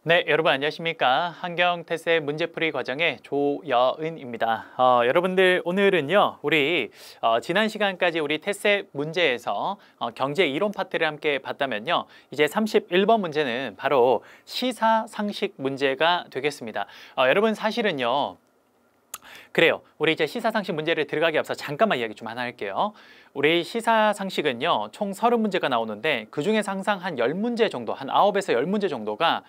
네, 여러분 안녕하십니까? 환경태세 문제풀이 과정의 조여은입니다. 여러분들 오늘은요, 우리 지난 시간까지 우리 태세 문제에서 경제 이론 파트를 함께 봤다면요, 이제 31번 문제는 바로 시사상식 문제가 되겠습니다. 여러분 사실은요, 그래요. 우리 이제 시사상식 문제를 들어가기 앞서 잠깐만 이야기 좀 하나 할게요. 우리 시사상식은요, 총 30문제가 나오는데 그중에서 항상 한 10문제 정도, 한 9에서 10문제 정도가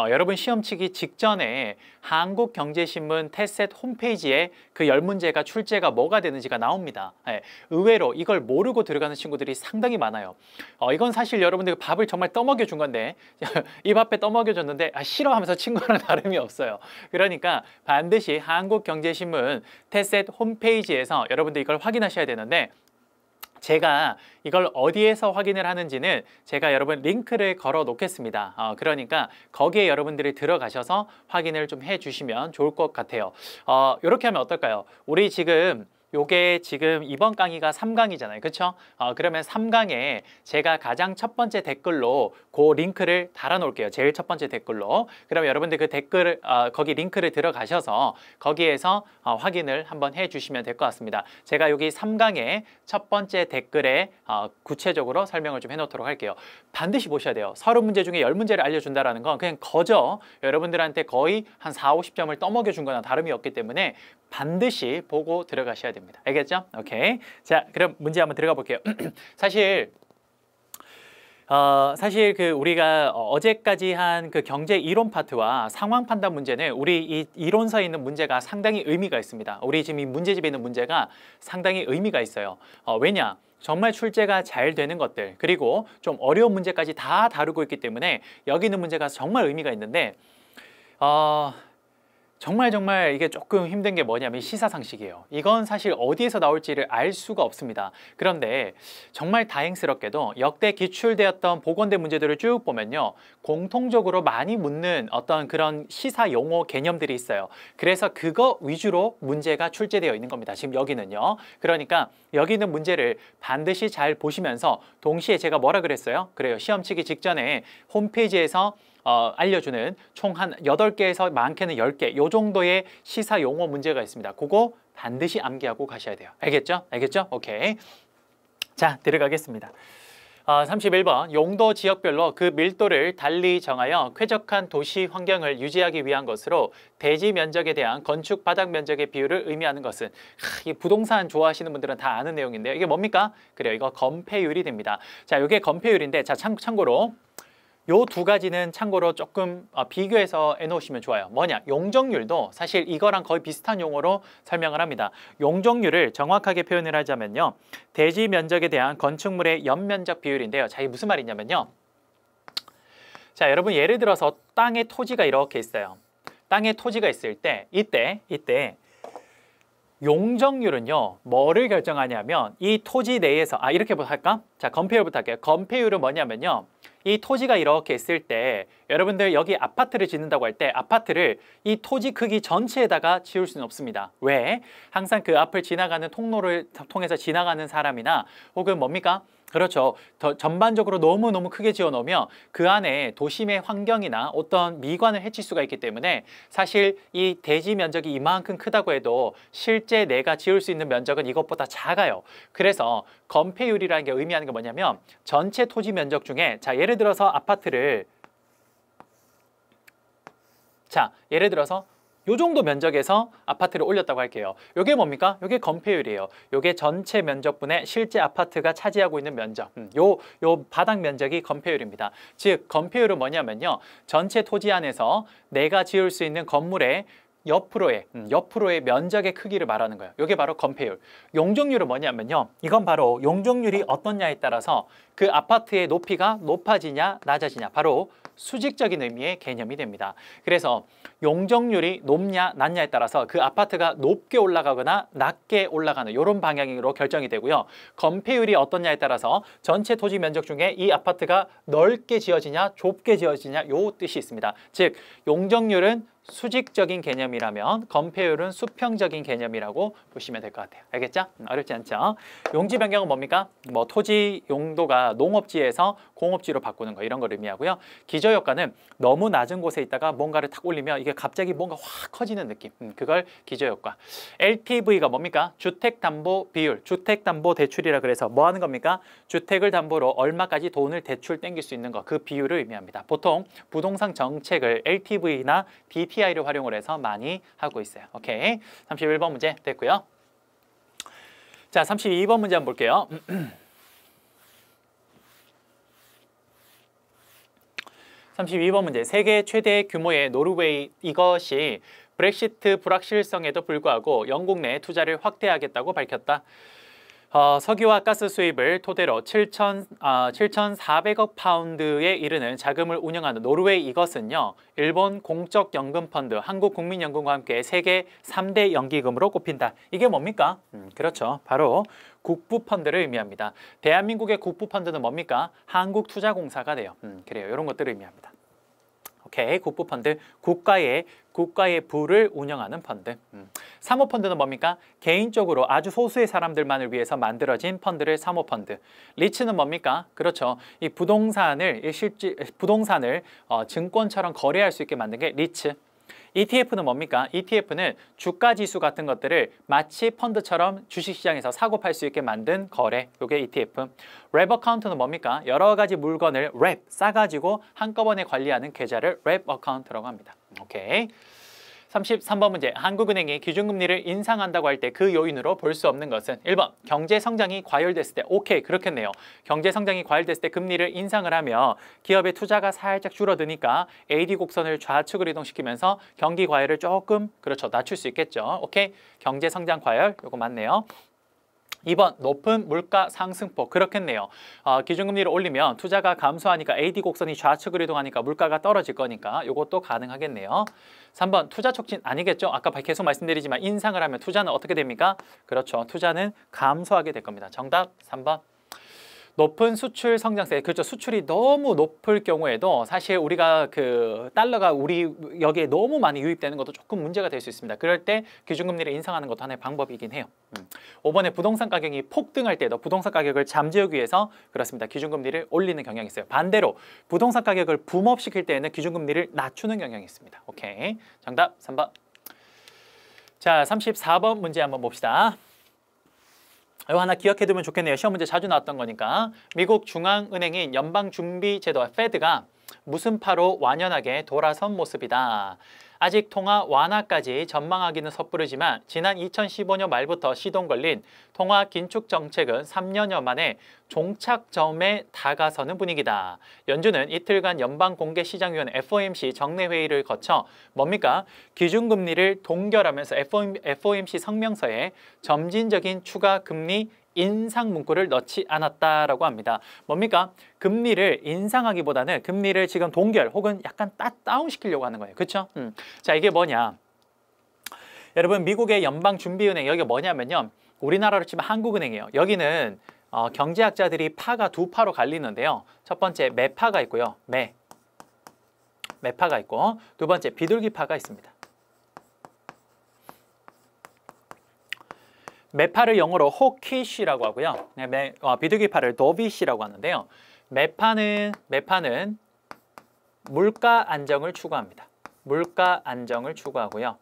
여러분 시험 치기 직전에 한국경제신문 태셋 홈페이지에 그 10문제가 출제가 뭐가 되는지가 나옵니다. 예, 의외로 이걸 모르고 들어가는 친구들이 상당히 많아요. 이건 사실 여러분들 밥을 정말 떠먹여 준 건데 입 앞에 떠먹여 줬는데 싫어하면서 친구랑 다름이 없어요. 그러니까 반드시 한국경제신문 태셋 홈페이지에서 여러분들 이걸 확인하셔야 되는데, 제가 이걸 어디에서 확인을 하는지는 제가 여러분 링크를 걸어 놓겠습니다. 그러니까 거기에 여러분들이 들어가셔서 확인을 좀 해주시면 좋을 것 같아요. 이렇게 하면 어떨까요? 우리 지금 요게 지금 이번 강의가 3강이잖아요. 그렇죠? 그러면 3강에 제가 가장 첫 번째 댓글로 그 링크를 달아 놓을게요. 제일 첫 번째 댓글로. 그럼 여러분들 그 댓글 거기 링크를 들어가셔서 거기에서 확인을 한번 해 주시면 될 것 같습니다. 제가 여기 3강의 첫 번째 댓글에 구체적으로 설명을 좀 해 놓도록 할게요. 반드시 보셔야 돼요. 30문제 중에 10문제를 알려준다는 건 그냥 거저 여러분들한테 거의 한 4, 50점을 떠먹여 준 거나 다름이 없기 때문에 반드시 보고 들어가셔야 됩니다. 알겠죠? 오케이. 자, 그럼 문제 한번 들어가 볼게요. 사실 그 우리가 어제까지 한 그 경제 이론 파트와 상황 판단 문제는 우리 이 이론서에 있는 문제가 상당히 의미가 있습니다. 우리 지금 이 문제집에 있는 문제가 상당히 의미가 있어요. 왜냐? 정말 출제가 잘 되는 것들, 그리고 좀 어려운 문제까지 다 다루고 있기 때문에 여기 있는 문제가 정말 의미가 있는데, 정말 이게 조금 힘든 게 뭐냐면 시사상식이에요. 이건 사실 어디에서 나올지를 알 수가 없습니다. 그런데 정말 다행스럽게도 역대 기출되었던 보건대 문제들을 쭉 보면요, 공통적으로 많이 묻는 어떤 그런 시사 용어 개념들이 있어요. 그래서 그거 위주로 문제가 출제되어 있는 겁니다. 지금 여기는요. 그러니까 여기 있는 문제를 반드시 잘 보시면서 동시에 제가 뭐라 그랬어요? 그래요. 시험 치기 직전에 홈페이지에서 알려주는 총 한 8개에서 많게는 10개 요 정도의 시사 용어 문제가 있습니다. 그거 반드시 암기하고 가셔야 돼요. 알겠죠? 알겠죠? 오케이. 자, 들어가겠습니다. 31번, 용도 지역별로 그 밀도를 달리 정하여 쾌적한 도시 환경을 유지하기 위한 것으로 대지 면적에 대한 건축 바닥 면적의 비율을 의미하는 것은, 이 부동산 좋아하시는 분들은 다 아는 내용인데요. 이게 뭡니까? 그래요. 이거 건폐율이 됩니다. 자, 이게 건폐율인데, 자, 참고로 요 두 가지는 참고로 조금 비교해서 해놓으시면 좋아요. 뭐냐? 용적률도 사실 이거랑 거의 비슷한 용어로 설명을 합니다. 용적률을 정확하게 표현을 하자면요, 대지 면적에 대한 건축물의 연면적 비율인데요. 자, 이게 무슨 말이냐면요, 자, 여러분 예를 들어서 땅에 토지가 이렇게 있어요. 땅에 토지가 있을 때 이때 용적률은요, 뭐를 결정하냐면 이 토지 내에서 이렇게 할까? 자, 건폐율부터 할게요. 건폐율은 뭐냐면요, 이 토지가 이렇게 있을 때 여러분들 여기 아파트를 짓는다고 할 때 아파트를 이 토지 크기 전체에다가 지을 수는 없습니다. 왜? 항상 그 앞을 지나가는 통로를 통해서 지나가는 사람이나 혹은 뭡니까? 그렇죠. 더 전반적으로 너무너무 크게 지어 놓으면 그 안에 도심의 환경이나 어떤 미관을 해칠 수가 있기 때문에 사실 이 대지 면적이 이만큼 크다고 해도 실제 내가 지을 수 있는 면적은 이것보다 작아요. 그래서 건폐율이라는 게 의미하는 게 뭐냐면 전체 토지 면적 중에, 자, 예를 들어서 예를 들어서 요 정도 면적에서 아파트를 올렸다고 할게요. 요게 뭡니까? 요게 건폐율이에요. 요게 전체 면적분의 실제 아파트가 차지하고 있는 면적, 요 바닥 면적이 건폐율입니다. 즉 건폐율은 뭐냐면요, 전체 토지 안에서 내가 지을 수 있는 건물의 옆으로의 면적의 크기를 말하는 거예요. 이게 바로 건폐율. 용적률은 뭐냐면요, 이건 바로 용적률이 어떻냐에 따라서 그 아파트의 높이가 높아지냐 낮아지냐, 바로 수직적인 의미의 개념이 됩니다. 그래서 용적률이 높냐 낮냐에 따라서 그 아파트가 높게 올라가거나 낮게 올라가는 이런 방향으로 결정이 되고요, 건폐율이 어떻냐에 따라서 전체 토지 면적 중에 이 아파트가 넓게 지어지냐 좁게 지어지냐 요 뜻이 있습니다. 즉 용적률은 수직적인 개념이라면 건폐율은 수평적인 개념이라고 보시면 될 것 같아요. 알겠죠? 어렵지 않죠? 용지 변경은 뭡니까? 뭐 토지 용도가 농업지에서 공업지로 바꾸는 거 이런 걸 의미하고요. 기저효과는 너무 낮은 곳에 있다가 뭔가를 탁 올리면 이게 갑자기 뭔가 확 커지는 느낌. 그걸 기저효과. LTV가 뭡니까? 주택담보비율, 주택담보대출이라 그래서 뭐 하는 겁니까? 주택을 담보로 얼마까지 돈을 대출 땡길 수 있는 거, 그 비율을 의미합니다. 보통 부동산 정책을 LTV나 DTI를 활용을 해서 많이 하고 있어요. 오케이. 31번 문제 됐고요. 자, 32번 문제 한번 볼게요. 32번 문제. 세계 최대 규모의 노르웨이 이것이 브렉시트 불확실성에도 불구하고 영국 내 투자를 확대하겠다고 밝혔다. 석유와 가스 수입을 토대로 7,400억 파운드에 이르는 자금을 운영하는 노르웨이 이것은요. 일본 공적연금펀드, 한국국민연금과 함께 세계 3대 연기금으로 꼽힌다. 이게 뭡니까? 그렇죠. 바로 국부펀드를 의미합니다. 대한민국의 국부펀드는 뭡니까? 한국투자공사가 돼요. 그래요. 이런 것들을 의미합니다. 오케이, 국부펀드, 국가의 부를 운영하는 펀드. 사모펀드는 뭡니까? 개인적으로 아주 소수의 사람들만을 위해서 만들어진 펀드를 사모펀드. 리츠는 뭡니까? 그렇죠. 이 부동산을 증권처럼 거래할 수 있게 만든 게 리츠. ETF는 뭡니까? ETF는 주가지수 같은 것들을 마치 펀드처럼 주식시장에서 사고 팔 수 있게 만든 거래. 이게 ETF. 랩 어카운트는 뭡니까? 여러 가지 물건을 싸가지고 한꺼번에 관리하는 계좌를 랩 어카운트라고 합니다. 오케이. 33번 문제. 한국은행이 기준금리를 인상한다고 할 때 그 요인으로 볼 수 없는 것은 1번 경제 성장이 과열됐을 때. 오케이, 그렇겠네요. 경제 성장이 과열됐을 때 금리를 인상을 하면 기업의 투자가 살짝 줄어드니까 AD 곡선을 좌측으로 이동시키면서 경기 과열을 조금 낮출 수 있겠죠. 오케이, 경제 성장 과열 요거 맞네요. 2번 높은 물가 상승폭. 그렇겠네요. 기준금리를 올리면 투자가 감소하니까 AD 곡선이 좌측으로 이동하니까 물가가 떨어질 거니까 이것도 가능하겠네요. 3번 투자 촉진 아니겠죠? 아까 계속 말씀드리지만 인상을 하면 투자는 어떻게 됩니까? 그렇죠. 투자는 감소하게 될 겁니다. 정답 3번. 높은 수출 성장세. 그렇죠. 수출이 너무 높을 경우에도 사실 우리가 그 달러가 우리 여기에 너무 많이 유입되는 것도 조금 문제가 될 수 있습니다. 그럴 때 기준금리를 인상하는 것도 하나의 방법이긴 해요. 5번에 부동산 가격이 폭등할 때도 부동산 가격을 잠재우기 위해서 그렇습니다. 기준금리를 올리는 경향이 있어요. 반대로 부동산 가격을 붐업시킬 때에는 기준금리를 낮추는 경향이 있습니다. 오케이. 정답 3번. 자, 34번 문제 한번 봅시다. 이거 하나 기억해두면 좋겠네요. 시험 문제 자주 나왔던 거니까. 미국 중앙은행인 연방준비제도 페드가 무슨 파로 완연하게 돌아선 모습이다. 아직 통화 완화까지 전망하기는 섣부르지만 지난 2015년 말부터 시동 걸린 통화 긴축 정책은 3년여 만에 종착점에 다가서는 분위기다. 연준은 이틀간 연방공개시장위원회 FOMC 정례회의를 거쳐 뭡니까? 기준금리를 동결하면서 FOMC 성명서에 점진적인 추가 금리 인상 문구를 넣지 않았다라고 합니다. 뭡니까? 금리를 인상하기보다는 금리를 지금 동결 혹은 약간 다운시키려고 하는 거예요. 그렇죠? 자, 이게 뭐냐? 여러분, 미국의 연방준비은행 여기가 뭐냐면요. 우리나라로 치면 한국은행이에요. 여기는 경제학자들이 파가 두 파로 갈리는데요. 첫 번째 매파가 있고요. 매파가 있고 두 번째 비둘기파가 있습니다. 매파를 영어로 호키쉬라고 하고요. 비둘기파를 도비쉬라고 하는데요. 매파는 물가 안정을 추구합니다. 물가 안정을 추구하고요.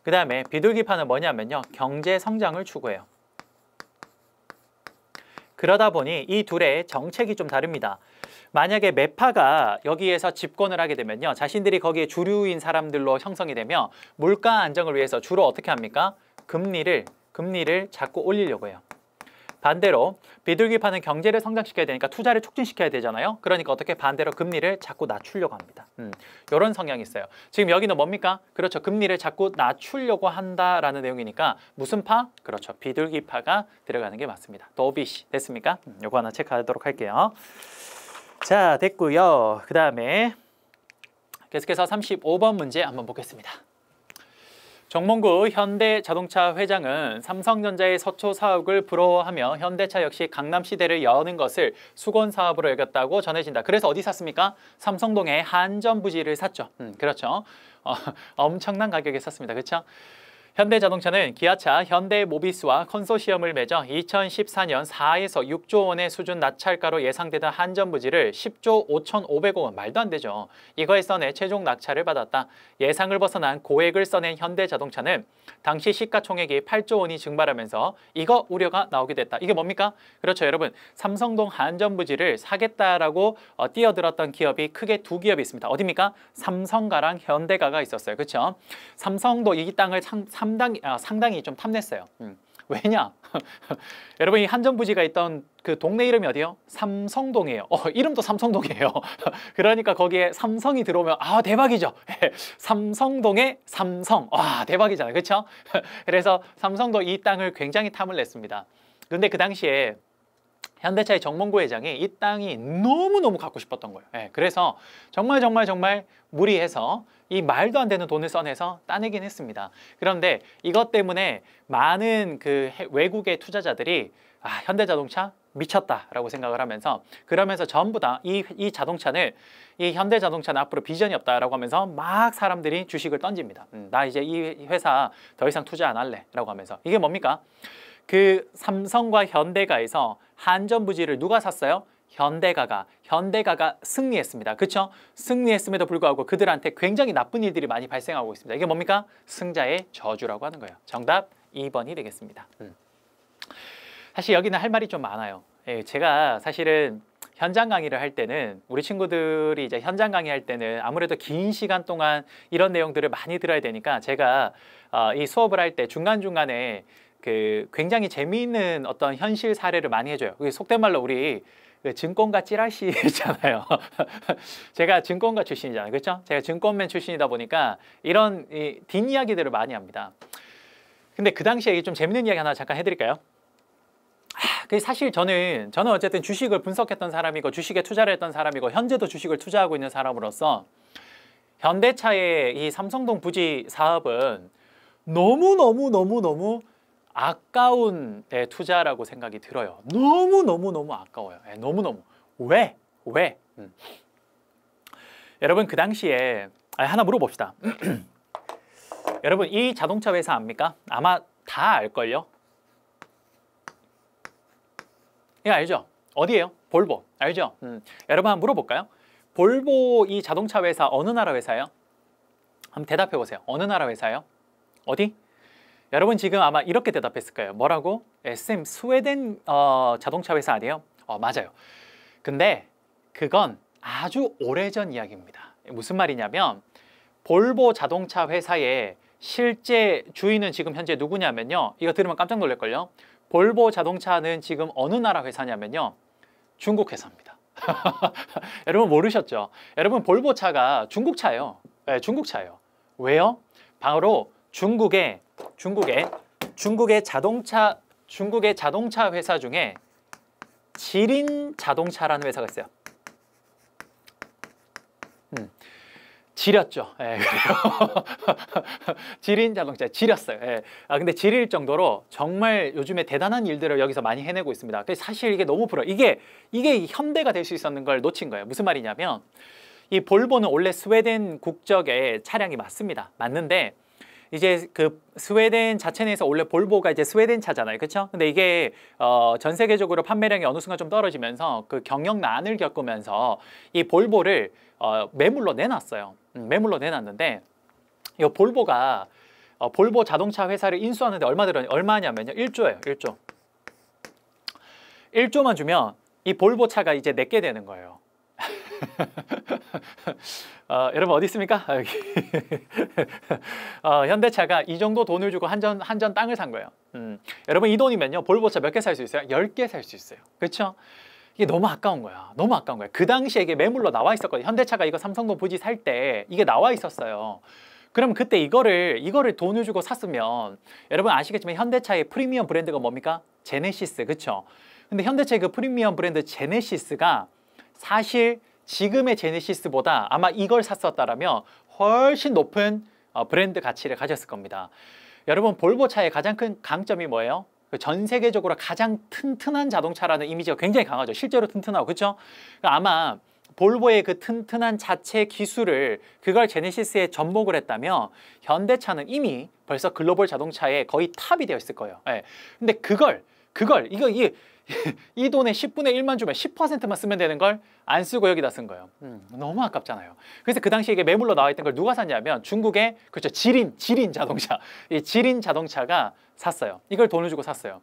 그 다음에 비둘기파는 뭐냐면요. 경제 성장을 추구해요. 그러다 보니 이 둘의 정책이 좀 다릅니다. 만약에 매파가 여기에서 집권을 하게 되면요. 자신들이 거기에 주류인 사람들로 형성이 되면 물가 안정을 위해서 주로 어떻게 합니까? 금리를 자꾸 올리려고 해요. 반대로 비둘기파는 경제를 성장시켜야 되니까 투자를 촉진시켜야 되잖아요. 그러니까 어떻게 반대로 금리를 자꾸 낮추려고 합니다. 이런 성향이 있어요. 지금 여기는 뭡니까? 그렇죠. 금리를 자꾸 낮추려고 한다라는 내용이니까 무슨 파? 그렇죠. 비둘기파가 들어가는 게 맞습니다. 도비시 됐습니까? 요거 하나 체크하도록 할게요. 자, 됐고요. 그 다음에 계속해서 35번 문제 한번 보겠습니다. 정몽구 현대자동차 회장은 삼성전자의 서초 사업을 부러워하며 현대차 역시 강남시대를 여는 것을 수건 사업으로 여겼다고 전해진다. 그래서 어디 샀습니까? 삼성동에 한전 부지를 샀죠. 그렇죠. 엄청난 가격에 샀습니다. 그렇죠? 현대자동차는 기아차, 현대모비스와 컨소시엄을 맺어 2014년 4에서 6조 원의 수준 낙찰가로 예상되던 한전 부지를 10조 5,500억 원, 말도 안 되죠. 이거에 써내 최종 낙찰을 받았다. 예상을 벗어난 고액을 써낸 현대자동차는 당시 시가총액이 8조 원이 증발하면서 이거 우려가 나오게 됐다. 이게 뭡니까? 그렇죠, 여러분. 삼성동 한전 부지를 사겠다라고 뛰어들었던 기업이 크게 두 기업이 있습니다. 어디입니까? 삼성가랑 현대가가 있었어요. 그렇죠? 삼성도 이 땅을 상당히 좀 탐냈어요. 왜냐? 여러분, 이 한전 부지가 있던 그 동네 이름이 어디요? 삼성동이에요. 이름도 삼성동이에요. 그러니까 거기에 삼성이 들어오면 대박이죠. 삼성동의 삼성. 와, 대박이잖아요. 그렇죠? 그래서 삼성도 이 땅을 굉장히 탐을 냈습니다. 근데 그 당시에 현대차의 정몽구 회장이 이 땅이 너무너무 갖고 싶었던 거예요. 그래서 정말 무리해서 이 말도 안 되는 돈을 써내서 따내긴 했습니다. 그런데 이것 때문에 많은 그 외국의 투자자들이 현대자동차 미쳤다라고 생각을 하면서, 그러면서 전부 다 이 자동차는, 이 현대자동차는 앞으로 비전이 없다라고 하면서 막 사람들이 주식을 던집니다. 나 이제 이 회사 더 이상 투자 안 할래 라고 하면서. 이게 뭡니까? 그 삼성과 현대가에서 한전 부지를 누가 샀어요? 현대가가 승리했습니다. 그렇죠? 승리했음에도 불구하고 그들한테 굉장히 나쁜 일들이 많이 발생하고 있습니다. 이게 뭡니까? 승자의 저주라고 하는 거예요. 정답 2번이 되겠습니다. 사실 여기는 할 말이 좀 많아요. 제가 사실은 현장 강의를 할 때는, 우리 친구들이 이제 현장 강의할 때는 아무래도 긴 시간 동안 이런 내용들을 많이 들어야 되니까 제가 이 수업을 할 때 중간중간에 그 굉장히 재미있는 어떤 현실 사례를 많이 해줘요. 속된 말로 우리 그 증권가 찌라시 있잖아요. 제가 증권가 출신이잖아요. 그렇죠? 제가 증권맨 출신이다 보니까 이런 뒷이야기들을 많이 합니다. 근데 그 당시에 좀 재밌는 이야기 하나 잠깐 해드릴까요? 사실 저는 어쨌든 주식을 분석했던 사람이고 주식에 투자를 했던 사람이고 현재도 주식을 투자하고 있는 사람으로서 현대차의 이 삼성동 부지 사업은 너무 아까운 투자라고 생각이 들어요. 너무 아까워요. 너무너무. 왜? 여러분, 그 당시에 하나 물어봅시다. 여러분, 이 자동차 회사 압니까? 아마 다 알걸요? 예, 알죠? 어디예요? 볼보. 알죠? 여러분, 한번 물어볼까요? 볼보 이 자동차 회사 어느 나라 회사예요? 한번 대답해 보세요. 어느 나라 회사예요? 어디? 여러분, 지금 아마 이렇게 대답했을 거예요. 뭐라고? 쌤, 스웨덴 자동차 회사 아니에요? 맞아요. 근데 그건 아주 오래전 이야기입니다. 무슨 말이냐면 볼보 자동차 회사의 실제 주인은 지금 현재 누구냐면요. 이거 들으면 깜짝 놀랄걸요. 볼보 자동차는 지금 어느 나라 회사냐면요. 중국 회사입니다. 여러분 모르셨죠? 여러분, 볼보 차가 중국 차예요. 중국 차예요. 왜요? 바로 중국의 자동차 회사 중에 지린 자동차라는 회사가 있어요. 지렸죠. 그래요. 지린 자동차, 지렸어요. 근데 지릴 정도로 정말 요즘에 대단한 일들을 여기서 많이 해내고 있습니다. 사실 이게 너무 부러워요. 이게 현대가 될 수 있었는 걸 놓친 거예요. 무슨 말이냐면 이 볼보는 원래 스웨덴 국적의 차량이 맞는데 이제 그 스웨덴 자체 내에서 원래 볼보가 이제 스웨덴 차잖아요. 그렇죠? 근데 이게 전 세계적으로 판매량이 어느 순간 좀 떨어지면서 그 경영난을 겪으면서 이 볼보를 매물로 내놨어요. 매물로 내놨는데 이 볼보가 볼보 자동차 회사를 인수하는데 얼마냐면요. 1조예요. 1조. 1조만 주면 이 볼보 차가 이제 내게 되는 거예요. 여러분 어디 있습니까? 여기. 현대차가 이 정도 돈을 주고 한전 땅을 산 거예요. 여러분, 이 돈이면요 볼보차 몇 개 살 수 있어요? 10개 살 수 있어요. 그렇죠? 이게 너무 아까운 거야. 너무 아까운 거야. 그 당시에 이게 매물로 나와 있었거든요. 현대차가 이거 삼성동 부지 살 때 이게 나와 있었어요. 그럼 그때 이거를 돈을 주고 샀으면, 여러분 아시겠지만 현대차의 프리미엄 브랜드가 뭡니까? 제네시스. 그렇죠? 근데 현대차의 그 프리미엄 브랜드 제네시스가 사실 지금의 제네시스보다 아마 이걸 샀었다라면 훨씬 높은 브랜드 가치를 가졌을 겁니다. 여러분 볼보차의 가장 큰 강점이 뭐예요? 전 세계적으로 가장 튼튼한 자동차라는 이미지가 굉장히 강하죠. 실제로 튼튼하고 그렇죠? 아마 볼보의 그 튼튼한 자체 기술을 그걸 제네시스에 접목을 했다면 현대차는 이미 벌써 글로벌 자동차의 거의 탑이 되어 있을 거예요. 예. 근데 이 돈에 10분의 1만 주면 10%만 쓰면 되는 걸 안 쓰고 여기다 쓴 거예요. 너무 아깝잖아요. 그래서 그 당시에 이게 매물로 나와 있던 걸 누가 샀냐면 중국의 그렇죠 지린 자동차, 이 지린 자동차가 샀어요. 이걸 돈을 주고 샀어요.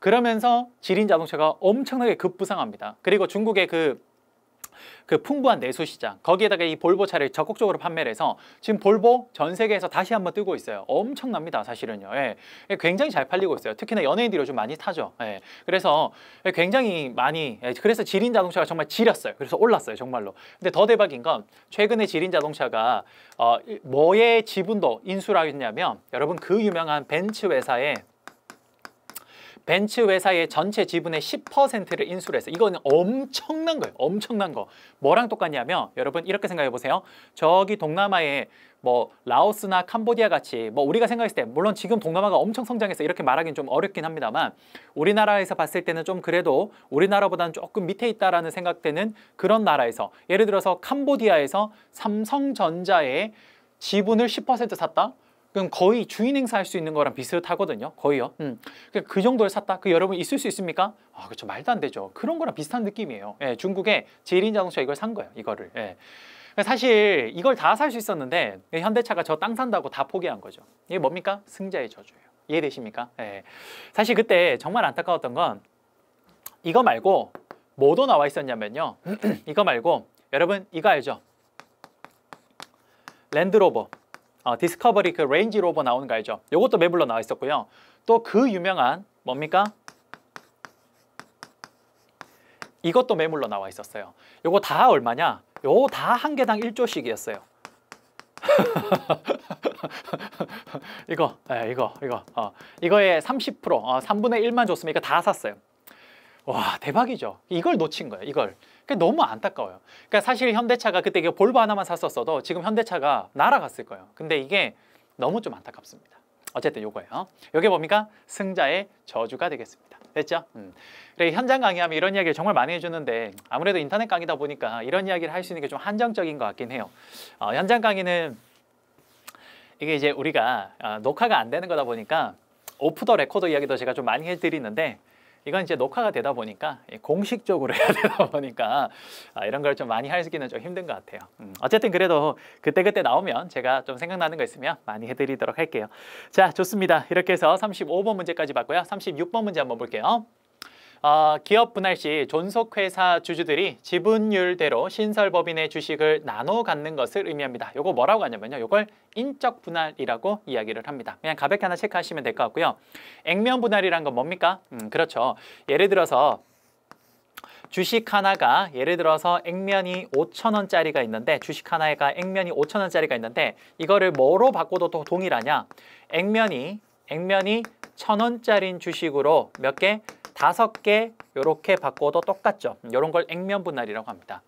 그러면서 지린 자동차가 엄청나게 급부상합니다. 그리고 중국의 그 풍부한 내수 시장 거기에다가 이 볼보 차를 적극적으로 판매를 해서 지금 볼보 전 세계에서 다시 한번 뜨고 있어요. 엄청납니다 사실은요. 예. 굉장히 잘 팔리고 있어요. 특히나 연예인들이 요즘 많이 타죠. 예. 그래서 굉장히 많이 그래서 지린 자동차가 정말 지렸어요. 그래서 올랐어요 정말로. 근데 더 대박인 건 최근에 지린 자동차가 뭐의 지분도 인수를 했냐면 여러분 그 유명한 벤츠 회사의 전체 지분의 10%를 인수를 했어요. 이거는 엄청난 거예요. 엄청난 거. 뭐랑 똑같냐면 여러분 이렇게 생각해 보세요. 저기 동남아에 뭐 라오스나 캄보디아 같이 뭐 우리가 생각했을 때 물론 지금 동남아가 엄청 성장해서 이렇게 말하기는 좀 어렵긴 합니다만 우리나라에서 봤을 때는 좀 그래도 우리나라보다는 조금 밑에 있다라는 생각되는 그런 나라에서 예를 들어서 캄보디아에서 삼성전자의 지분을 10% 샀다? 그럼 거의 주인 행사할 수 있는 거랑 비슷하거든요. 거의요. 그 정도를 샀다? 그 여러분 있을 수 있습니까? 아, 그렇죠. 말도 안 되죠. 그런 거랑 비슷한 느낌이에요. 예, 중국의 지린 자동차 이걸 산 거예요. 이거를. 예. 사실 이걸 다 살 수 있었는데 현대차가 저 땅 산다고 다 포기한 거죠. 이게 뭡니까? 승자의 저주예요. 이해되십니까? 예. 사실 그때 정말 안타까웠던 건 이거 말고 뭐도 나와 있었냐면요. 이거 말고 여러분 이거 알죠? 랜드로버. 디스커버리 그 레인지 로버 나오는 거 알죠? 요것도 매물로 나와 있었고요. 또 그 유명한 뭡니까? 이것도 매물로 나와 있었어요. 요거 다 얼마냐? 요거 다 한 개당 1조씩이었어요. 이거에 30% 3분의 1만 줬으면 이거 다 샀어요. 와 대박이죠. 이걸 놓친 거예요. 이걸. 그러니까 너무 안타까워요. 그러니까 사실 현대차가 그때 이거 볼보 하나만 샀었어도 지금 현대차가 날아갔을 거예요. 근데 이게 너무 좀 안타깝습니다. 어쨌든 요거예요. 요게 뭡니까? 승자의 저주가 되겠습니다. 됐죠? 그래 현장 강의하면 이런 이야기를 정말 많이 해주는데 아무래도 인터넷 강의다 보니까 이런 이야기를 할 수 있는 게 좀 한정적인 것 같긴 해요. 현장 강의는 이게 이제 우리가 녹화가 안 되는 거다 보니까 오프 더 레코더 이야기도 제가 좀 많이 해드리는데 이건 이제 녹화가 되다 보니까 공식적으로 해야 되다 보니까 이런 걸 좀 많이 하기는 좀 힘든 것 같아요. 어쨌든 그래도 그때그때 나오면 제가 좀 생각나는 거 있으면 많이 해드리도록 할게요. 자, 좋습니다. 이렇게 해서 35번 문제까지 봤고요. 36번 문제 한번 볼게요. 기업 분할 시 존속회사 주주들이 지분율대로 신설법인의 주식을 나눠 갖는 것을 의미합니다. 요거 뭐라고 하냐면요. 요걸 인적 분할이라고 이야기를 합니다. 그냥 가볍게 하나 체크하시면 될 것 같고요. 액면 분할이란 건 뭡니까? 그렇죠. 예를 들어서 주식 하나가 예를 들어서 액면이 5,000원짜리가 있는데 주식 하나가 액면이 5,000원짜리가 있는데 이거를 뭐로 바꿔도 또 동일하냐? 액면이 1,000원짜리인 주식으로 몇 개? 5개 이렇게 바꿔도 똑같죠. 이런 걸 액면 분할이라고 합니다.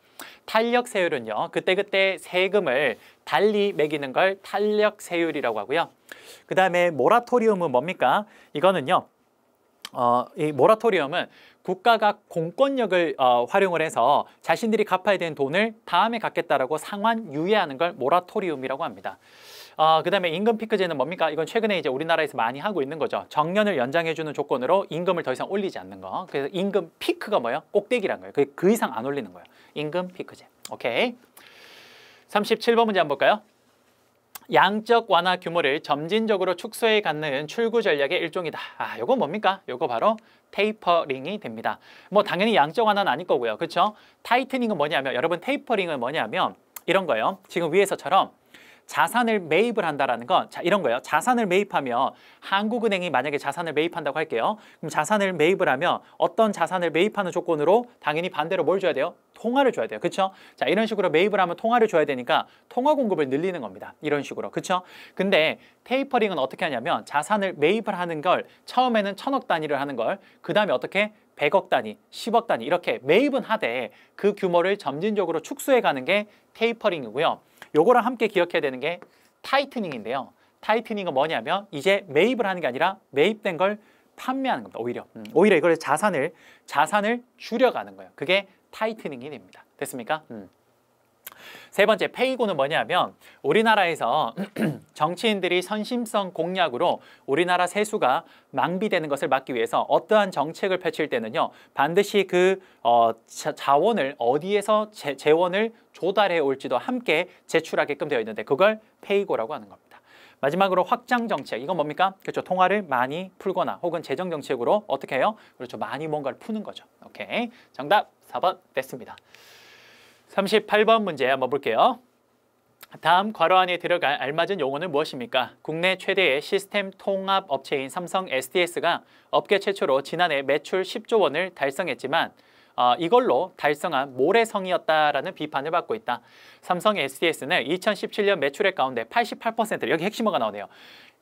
탄력 세율은요. 그때그때 세금을 달리 매기는 걸 탄력 세율이라고 하고요. 그 다음에 모라토리움은 뭡니까? 이거는요. 이 모라토리움은 국가가 공권력을 활용을 해서 자신들이 갚아야 되는 돈을 다음에 갚겠다라고 상환 유예하는 걸 모라토리움이라고 합니다. 그 다음에 임금 피크제는 뭡니까? 이건 최근에 이제 우리나라에서 많이 하고 있는 거죠. 정년을 연장해주는 조건으로 임금을 더 이상 올리지 않는 거. 그래서 임금 피크가 뭐예요? 꼭대기란 거예요. 그 이상 안 올리는 거예요. 임금 피크제. 오케이. 37번 문제 한번 볼까요? 양적 완화 규모를 점진적으로 축소해 갖는 출구 전략의 일종이다. 요거 뭡니까? 요거 바로 테이퍼링이 됩니다. 뭐 당연히 양적 완화는 아닐 거고요. 그렇죠? 타이트닝은 뭐냐면 여러분 테이퍼링은 뭐냐면 이런 거예요. 지금 위에서처럼 자산을 매입을 한다라는 건 이런 거예요. 자산을 매입하면 한국은행이 만약에 자산을 매입한다고 할게요. 그럼 자산을 매입을 하면 어떤 자산을 매입하는 조건으로 당연히 반대로 뭘 줘야 돼요? 통화를 줘야 돼요. 그렇죠? 자, 이런 식으로 매입을 하면 통화를 줘야 되니까 통화 공급을 늘리는 겁니다. 이런 식으로. 그렇죠? 근데 테이퍼링은 어떻게 하냐면 자산을 매입을 하는 걸 처음에는 1,000억 단위를 하는 걸 그다음에 어떻게 100억 단위, 10억 단위 이렇게 매입은 하되 그 규모를 점진적으로 축소해 가는 게 테이퍼링이고요. 요거랑 함께 기억해야 되는 게 타이트닝인데요. 타이트닝은 뭐냐면 이제 매입을 하는 게 아니라 매입된 걸 판매하는 겁니다. 오히려 이걸 자산을 줄여가는 거예요. 그게 타이트닝이 됩니다. 됐습니까? 세 번째 페이고는 뭐냐면 우리나라에서 정치인들이 선심성 공약으로 우리나라 세수가 낭비되는 것을 막기 위해서 어떠한 정책을 펼칠 때는요 반드시 그 자원을 어디에서 재원을 조달해 올지도 함께 제출하게끔 되어 있는데 그걸 페이고라고 하는 겁니다. 마지막으로 확장 정책, 이건 뭡니까? 그렇죠. 통화를 많이 풀거나 혹은 재정 정책으로 어떻게 해요? 그렇죠. 많이 뭔가를 푸는 거죠. 오케이. 정답 4번 됐습니다. 38번 문제 한번 볼게요. 다음 괄호 안에 들어갈 알맞은 용어는 무엇입니까? 국내 최대의 시스템 통합 업체인 삼성 SDS가 업계 최초로 지난해 매출 10조 원을 달성했지만 이걸로 달성한 모래성이었다라는 비판을 받고 있다. 삼성 SDS는 2017년 매출액 가운데 88%, 여기 핵심어가 나오네요.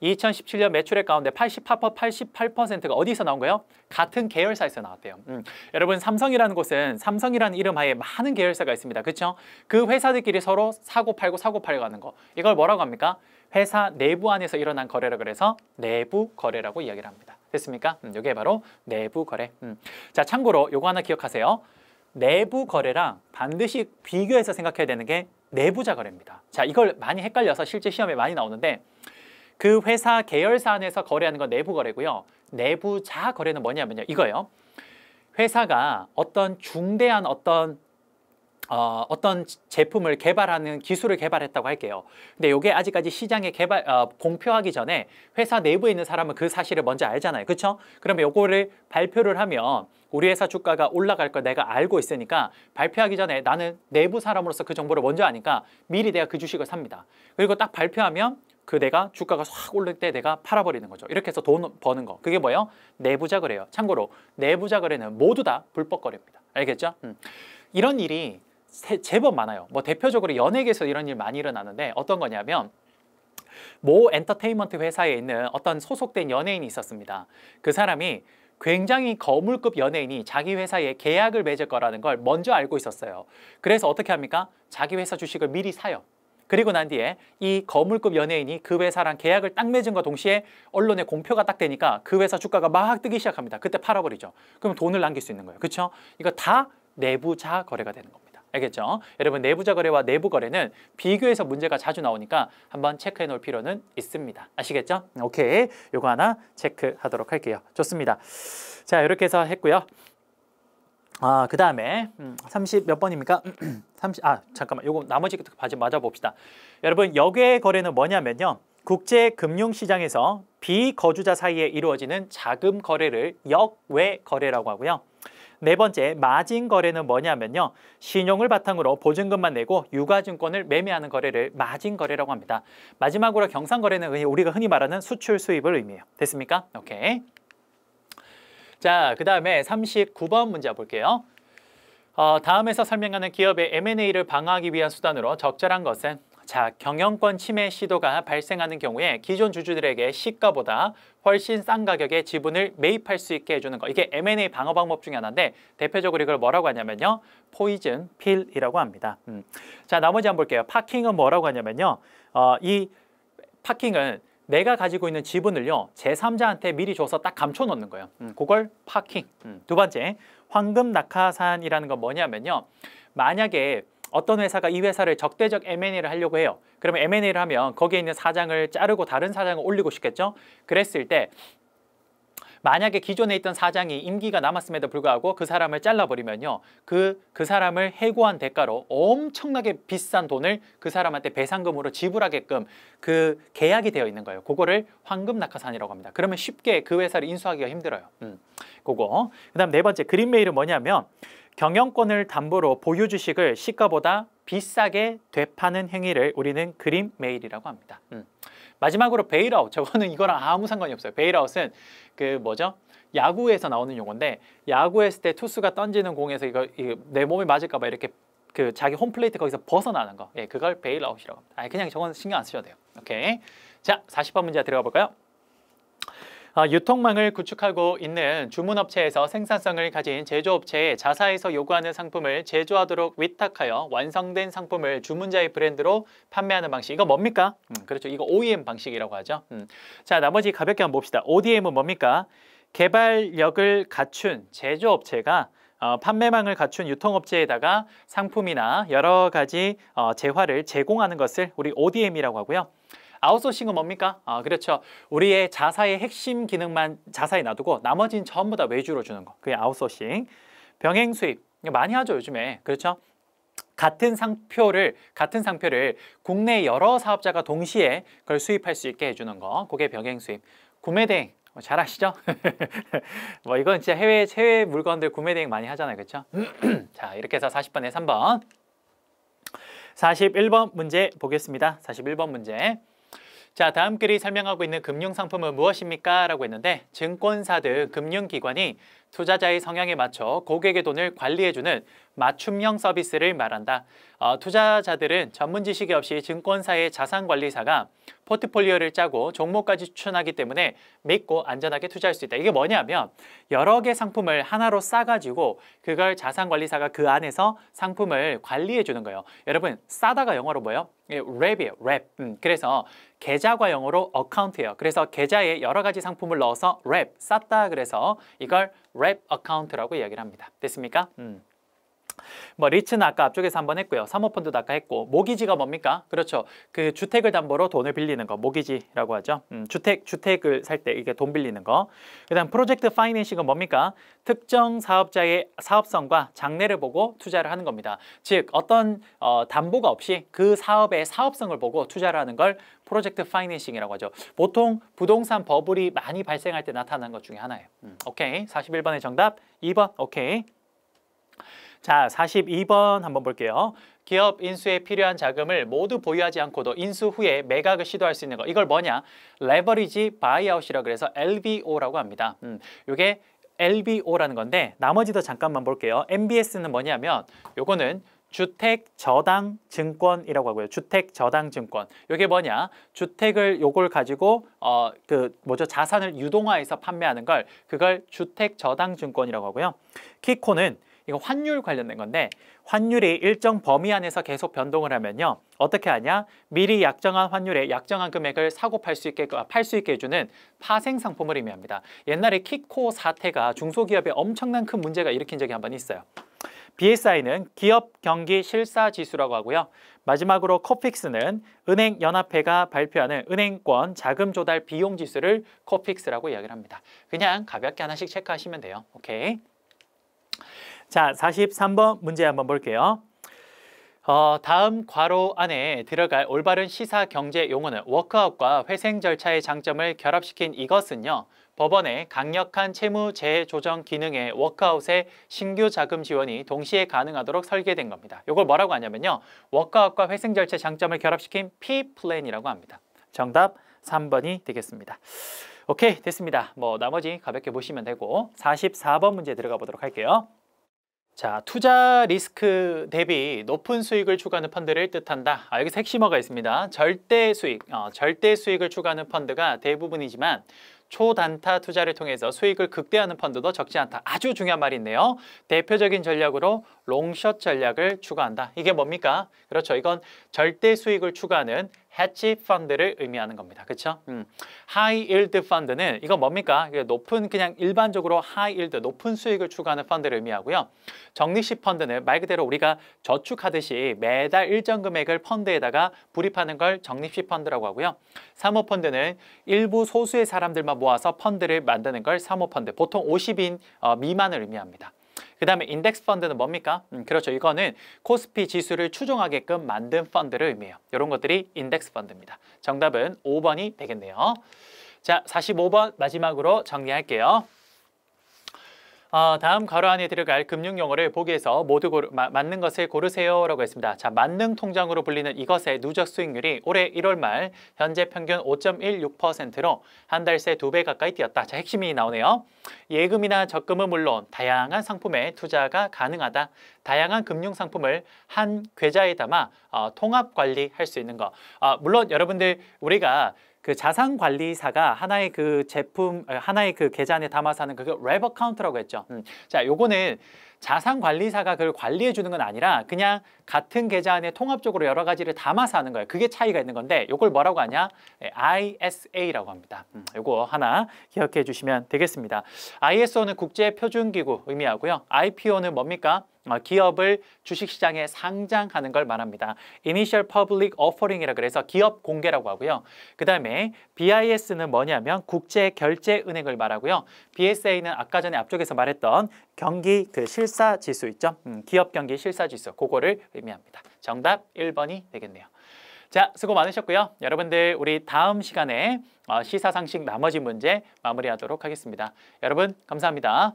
2017년 매출액 가운데 88%가 어디서 나온 거예요? 같은 계열사에서 나왔대요. 여러분 삼성이라는 곳은 삼성이라는 이름 하에 많은 계열사가 있습니다. 그렇죠? 그 회사들끼리 서로 사고 팔고 가는 거. 이걸 뭐라고 합니까? 회사 내부 안에서 일어난 거래라 그래서 내부 거래라고 이야기를 합니다. 됐습니까? 이게 바로 내부 거래. 자, 참고로 요거 하나 기억하세요. 내부 거래랑 반드시 비교해서 생각해야 되는 게 내부자 거래입니다. 자, 이걸 많이 헷갈려서 실제 시험에 많이 나오는데 그 회사 계열사 안에서 거래하는 건 내부 거래고요. 내부자 거래는 뭐냐면요. 이거예요. 회사가 어떤 중대한 어떤 제품을 개발하는 기술을 개발했다고 할게요. 근데 이게 아직까지 시장에 공표하기 전에 회사 내부에 있는 사람은 그 사실을 먼저 알잖아요. 그렇죠? 그러면 요거를 발표를 하면 우리 회사 주가가 올라갈 걸 내가 알고 있으니까 발표하기 전에 나는 내부 사람으로서 그 정보를 먼저 아니까 미리 내가 그 주식을 삽니다. 그리고 딱 발표하면 그 내가 주가가 확 오를 때 내가 팔아버리는 거죠. 이렇게 해서 돈 버는 거. 그게 뭐예요? 내부자 거래예요. 참고로 내부자 거래는 모두 다 불법 거래입니다. 알겠죠? 이런 일이 제법 많아요. 뭐 대표적으로 연예계에서 이런 일 많이 일어나는데 어떤 거냐면 모 엔터테인먼트 회사에 있는 어떤 소속된 연예인이 있었습니다. 그 사람이 굉장히 거물급 연예인이 자기 회사에 계약을 맺을 거라는 걸 먼저 알고 있었어요. 그래서 어떻게 합니까? 자기 회사 주식을 미리 사요. 그리고 난 뒤에 이 거물급 연예인이 그 회사랑 계약을 딱 맺은과 동시에 언론에 공표가 딱 되니까 그 회사 주가가 막 뜨기 시작합니다. 그때 팔아버리죠. 그럼 돈을 남길 수 있는 거예요. 그렇죠? 이거 다 내부자 거래가 되는 겁니다. 알겠죠? 여러분 내부자 거래와 내부 거래는 비교해서 문제가 자주 나오니까 한번 체크해 놓을 필요는 있습니다. 아시겠죠? 오케이. 요거 하나 체크하도록 할게요. 좋습니다. 자, 이렇게 해서 했고요. 그 다음에 30 몇 번입니까? 30, 잠깐만 요거 나머지 맞아 봅시다. 여러분 역외 거래는 뭐냐면요. 국제금융시장에서 비거주자 사이에 이루어지는 자금 거래를 역외 거래라고 하고요. 네 번째 마진 거래는 뭐냐면요. 신용을 바탕으로 보증금만 내고 유가증권을 매매하는 거래를 마진 거래라고 합니다. 마지막으로 경상 거래는 우리가 흔히 말하는 수출 수입을 의미해요. 됐습니까? 오케이. 자, 그 다음에 39번 문제 볼게요. 다음에서 설명하는 기업의 M&A를 방어하기 위한 수단으로 적절한 것은 자, 경영권 침해 시도가 발생하는 경우에 기존 주주들에게 시가보다 훨씬 싼 가격에 지분을 매입할 수 있게 해주는 거. 이게 M&A 방어 방법 중에 하나인데 대표적으로 이걸 뭐라고 하냐면요. 포이즌 필이라고 합니다. 자, 나머지 한번 볼게요. 파킹은 뭐라고 하냐면요. 이 파킹은 내가 가지고 있는 지분을요. 제3자한테 미리 줘서 딱 감춰 놓는 거예요. 그걸 파킹. 두 번째, 황금 낙하산이라는 건 뭐냐면요. 만약에 어떤 회사가 이 회사를 적대적 M&A를 하려고 해요. 그러면 M&A를 하면 거기에 있는 사장을 자르고 다른 사장을 올리고 싶겠죠? 그랬을 때 만약에 기존에 있던 사장이 임기가 남았음에도 불구하고 그 사람을 잘라버리면요. 그 사람을 해고한 대가로 엄청나게 비싼 돈을 그 사람한테 배상금으로 지불하게끔 그 계약이 되어 있는 거예요. 그거를 황금 낙하산이라고 합니다. 그러면 쉽게 그 회사를 인수하기가 힘들어요. 그거. 그다음 네 번째 그린메일은 뭐냐면 경영권을 담보로 보유 주식을 시가보다 비싸게 되파는 행위를 우리는 그린메일이라고 합니다. 마지막으로 베일아웃. 저거는 이거랑 아무 상관이 없어요. 베일아웃은 그 뭐죠? 야구에서 나오는 용어인데 야구했을 때 투수가 던지는 공에서 이거 내 몸에 맞을까 봐 이렇게 그 자기 홈플레이트 거기서 벗어나는 거. 예, 그걸 베일아웃이라고 합니다. 그냥 저건 신경 안 쓰셔도 돼요. 오케이. 자, 40번 문제 들어가 볼까요? 유통망을 구축하고 있는 주문업체에서 생산성을 가진 제조업체에 자사에서 요구하는 상품을 제조하도록 위탁하여 완성된 상품을 주문자의 브랜드로 판매하는 방식. 이거 뭡니까? 그렇죠. 이거 OEM 방식이라고 하죠. 자, 나머지 가볍게 한번 봅시다. ODM은 뭡니까? 개발력을 갖춘 제조업체가 판매망을 갖춘 유통업체에다가 상품이나 여러 가지 재화를 제공하는 것을 우리 ODM이라고 하고요. 아웃소싱은 뭡니까? 그렇죠. 우리의 자사의 핵심 기능만 자사에 놔두고 나머지는 전부 다 외주로 주는 거. 그게 아웃소싱. 병행 수입. 이거 많이 하죠, 요즘에. 그렇죠? 같은 상표를 국내 여러 사업자가 동시에 그걸 수입할 수 있게 해주는 거. 그게 병행 수입. 구매 대행. 잘 아시죠? 뭐 이건 진짜 해외 물건들 구매 대행 많이 하잖아요. 그렇죠? 자, 이렇게 해서 40번에 3번. 41번 문제 보겠습니다. 41번 문제. 자, 다음 글이 설명하고 있는 금융상품은 무엇입니까? 라고 했는데 증권사 등 금융기관이 투자자의 성향에 맞춰 고객의 돈을 관리해주는 맞춤형 서비스를 말한다. 투자자들은 전문 지식이 없이 증권사의 자산관리사가 포트폴리오를 짜고 종목까지 추천하기 때문에 믿고 안전하게 투자할 수 있다. 이게 뭐냐면 여러 개 상품을 하나로 싸가지고 그걸 자산관리사가 그 안에서 상품을 관리해 주는 거예요. 여러분, 싸다가 영어로 뭐예요? 랩이에요. 랩. 그래서 계좌가 영어로 어카운트예요. 그래서 계좌에 여러 가지 상품을 넣어서 랩, 쌌다 그래서 이걸 랩 어카운트라고 이야기를 합니다. 됐습니까? 뭐 리츠는 아까 앞쪽에서 한번 했고요. 사모펀드도 아까 했고, 모기지가 뭡니까? 그렇죠. 그 주택을 담보로 돈을 빌리는 거, 모기지라고 하죠. 주택을 살 때 이게 돈 빌리는 거. 그다음 프로젝트 파이낸싱은 뭡니까? 특정 사업자의 사업성과 장래를 보고 투자를 하는 겁니다. 즉 어떤 담보가 없이 그 사업의 사업성을 보고 투자를 하는 걸 프로젝트 파이낸싱이라고 하죠. 보통 부동산 버블이 많이 발생할 때 나타나는 것 중에 하나예요. 오케이. 41번의 정답 2번. 오케이. 자, 42번 한번 볼게요. 기업 인수에 필요한 자금을 모두 보유하지 않고도 인수 후에 매각을 시도할 수 있는 거. 이걸 뭐냐? 레버리지 바이아웃이라고 그래서 LBO라고 합니다. 이게 LBO라는 건데 나머지도 잠깐만 볼게요. MBS는 뭐냐면 요거는 주택저당증권이라고 하고요. 주택저당증권. 이게 뭐냐? 주택을 요걸 가지고 자산을 유동화해서 판매하는 걸 그걸 주택저당증권이라고 하고요. 키코는 이거 환율 관련된 건데 환율이 일정 범위 안에서 계속 변동을 하면요. 어떻게 하냐? 미리 약정한 환율에 약정한 금액을 사고 팔 수 있게 해주는 파생 상품을 의미합니다. 옛날에 키코 사태가 중소기업에 엄청난 큰 문제가 일으킨 적이 한번 있어요. BSI는 기업 경기 실사 지수라고 하고요. 마지막으로 코픽스는 은행연합회가 발표하는 은행권 자금 조달 비용 지수를 코픽스라고 이야기를 합니다. 그냥 가볍게 하나씩 체크하시면 돼요. 오케이. 자, 43번 문제 한번 볼게요. 다음 괄호 안에 들어갈 올바른 시사 경제 용어는 워크아웃과 회생 절차의 장점을 결합시킨 이것은요. 법원의 강력한 채무 재조정 기능에 워크아웃의 신규 자금 지원이 동시에 가능하도록 설계된 겁니다. 이걸 뭐라고 하냐면요. 워크아웃과 회생 절차의 장점을 결합시킨 P-플랜이라고 합니다. 정답 3번이 되겠습니다. 오케이, 됐습니다. 뭐 나머지 가볍게 보시면 되고 44번 문제 들어가 보도록 할게요. 자, 투자 리스크 대비 높은 수익을 추구하는 펀드를 뜻한다. 여기서 핵심어가 있습니다. 절대 수익을 추구하는 펀드가 대부분이지만 초단타 투자를 통해서 수익을 극대화하는 펀드도 적지 않다. 아주 중요한 말이 있네요. 대표적인 전략으로 롱숏 전략을 추구한다. 이게 뭡니까? 그렇죠. 이건 절대 수익을 추구하는 해지 펀드를 의미하는 겁니다. 그렇죠? 하이 일드 펀드는 이거 뭡니까? 높은 그냥 일반적으로 하이 일드 높은 수익을 추구하는 펀드를 의미하고요. 적립식 펀드는 말 그대로 우리가 저축하듯이 매달 일정 금액을 펀드에다가 불입하는 걸 적립식 펀드라고 하고요. 사모펀드는 일부 소수의 사람들만 모아서 펀드를 만드는 걸 사모펀드. 보통 50인 미만을 의미합니다. 그 다음에 인덱스 펀드는 뭡니까? 그렇죠. 이거는 코스피 지수를 추종하게끔 만든 펀드를 의미해요. 이런 것들이 인덱스 펀드입니다. 정답은 5번이 되겠네요. 자, 45번 마지막으로 정리할게요. 다음 괄호 안에 들어갈 금융용어를 보기에서 모두 맞는 것을 고르세요 라고 했습니다. 자, 만능 통장으로 불리는 이것의 누적 수익률이 올해 1월 말 현재 평균 5.16%로 한 달 새 2배 가까이 뛰었다. 자, 핵심이 나오네요. 예금이나 적금은 물론 다양한 상품에 투자가 가능하다. 다양한 금융 상품을 한 계좌에 담아 통합 관리할 수 있는 거. 물론 여러분들 우리가 그 자산관리사가 하나의 그 제품, 하나의 그 계좌 안에 담아서 하는 그게 랩 어카운트라고 했죠. 자, 요거는 자산관리사가 그걸 관리해 주는 건 아니라 그냥 같은 계좌 안에 통합적으로 여러 가지를 담아서 하는 거예요. 그게 차이가 있는 건데 요걸 뭐라고 하냐? ISA라고 합니다. 요거 하나 기억해 주시면 되겠습니다. ISO는 국제표준기구 의미하고요. IPO는 뭡니까? 기업을 주식시장에 상장하는 걸 말합니다. Initial Public Offering이라 그래서 기업 공개라고 하고요. 그 다음에 BIS는 뭐냐면 국제결제은행을 말하고요. BSA는 아까 전에 앞쪽에서 말했던 경기 그 실사지수 있죠? 기업 경기 실사지수 그거를 의미합니다. 정답 1번이 되겠네요. 자, 수고 많으셨고요. 여러분들 우리 다음 시간에 시사상식 나머지 문제 마무리하도록 하겠습니다. 여러분 감사합니다.